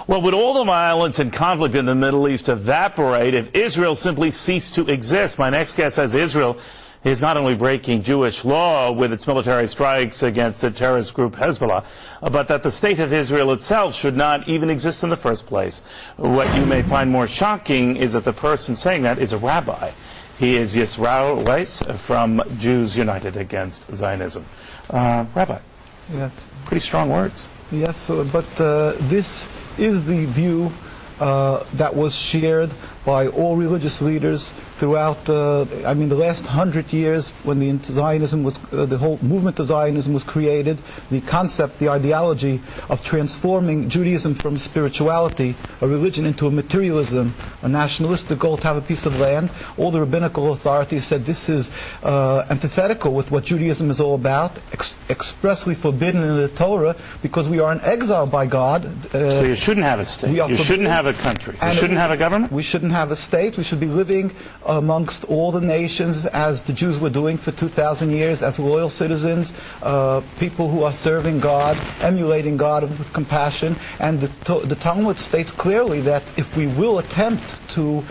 Well, would all the violence and conflict in the Middle East evaporate if Israel simply ceased to exist? My next guest says Israel is not only breaking Jewish law with its military strikes against the terrorist group Hezbollah, but that the state of Israel itself should not even exist in the first place. What you may find more shocking is that the person saying that is a rabbi. He is Yisroel Weiss from Jews United Against Zionism. Rabbi. Yes. Pretty strong words. Yes, but this is the view that was shared by all religious leaders throughout, the last 100 years when the whole movement of Zionism was created. The concept, the ideology of transforming Judaism from spirituality, a religion, into a materialism, a nationalistic goal to have a piece of land. All the rabbinical authorities said this is antithetical with what Judaism is all about, expressly forbidden in the Torah, because we are in exile by God. So you shouldn't have a state. You shouldn't have a country. You shouldn't have a government? We shouldn't have a state. We should be living amongst all the nations as the Jews were doing for 2,000 years, as loyal citizens, people who are serving God, emulating God with compassion. And the Talmud states clearly that if we will attempt to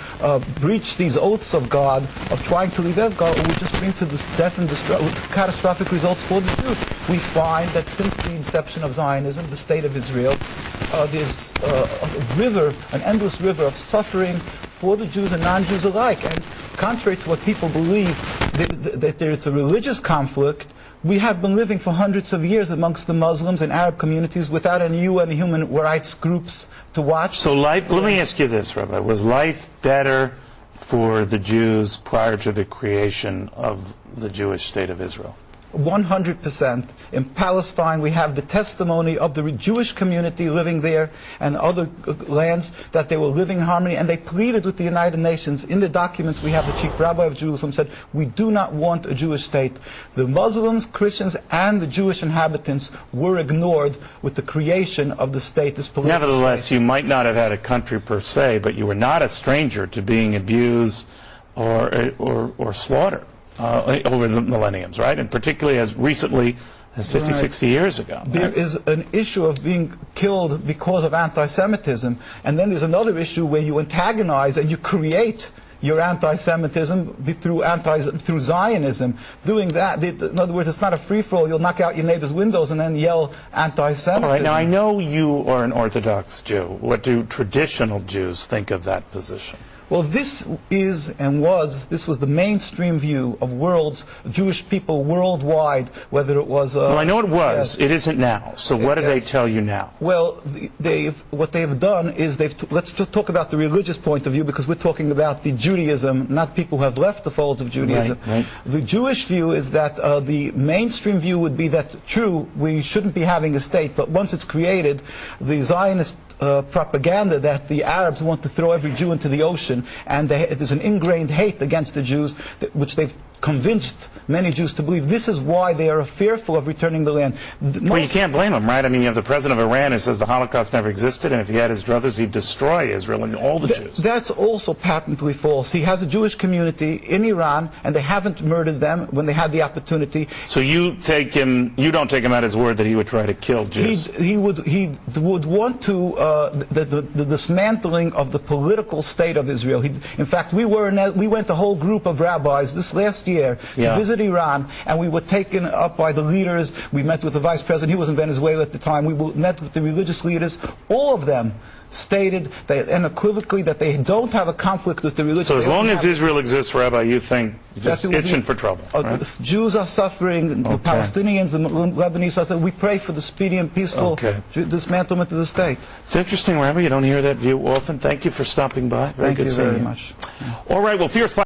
breach these oaths of God, of trying to leave God, it will just bring to this death and catastrophic results for the Jews. We find that since the inception of Zionism, the state of Israel, there's an endless river of suffering for the Jews and non-Jews alike. And contrary to what people believe, that there's a religious conflict, we have been living for hundreds of years amongst the Muslims and Arab communities without any UN human rights groups to watch. So let me ask you this, Rabbi. Was life better for the Jews prior to the creation of the Jewish state of Israel? 100%. In Palestine, we have the testimony of the Jewish community living there and other lands that they were living in harmony, and they pleaded with the United Nations. In the documents we have, the chief rabbi of Jerusalem said, we do not want a Jewish state. The Muslims, Christians, and the Jewish inhabitants were ignored with the creation of the state. This political Nevertheless, state. You might not have had a country per se, but you were not a stranger to being abused or slaughtered over the millenniums, right? And particularly as recently as 50, 60 years ago. There is an issue of being killed because of anti-Semitism, and then there's another issue where you antagonize and you create your anti-Semitism through Zionism. Doing that, in other words, it's not a free-for-all. You'll knock out your neighbor's windows and then yell anti-Semitism. All right, now I know you are an Orthodox Jew. What do traditional Jews think of that position? Well, this was the mainstream view of Jewish people worldwide, whether it was... well, I know it was. It isn't now. So what do they tell you now? Well, what they've done is let's just talk about the religious point of view, because we're talking about the Judaism, not people who have left the folds of Judaism. Right. The Jewish view is that the mainstream view would be that, true, we shouldn't be having a state, but once it's created, the Zionist propaganda that the Arabs want to throw every Jew into the ocean, and there's an ingrained hate against the Jews, which they've convinced many Jews to believe. This is why they are fearful of returning the land. Well, you can't blame them, right? I mean, you have the president of Iran who says the Holocaust never existed, and if he had his druthers, he'd destroy Israel and all the Jews. That's also patently false. He has a Jewish community in Iran, and they haven't murdered them when they had the opportunity. So you don't take him at his word that he would try to kill Jews? He would want to the dismantling of the political state of Israel. In fact, we went a whole group of rabbis this last year to visit Iran, and we were taken up by the leaders. We met with the vice president. He was in Venezuela at the time. We met with the religious leaders. All of them stated unequivocally that they don't have a conflict with the religion. So as long as Israel exists, Rabbi, you think just itching for trouble, right? The Jews are suffering, the Palestinians, the Lebanese are suffering. We pray for the speedy and peaceful dismantlement of the state. It's interesting, Rabbi. You don't hear that view often. Thank you for stopping by. Very good seeing you. Thank you very much. All right, well, fierce fight.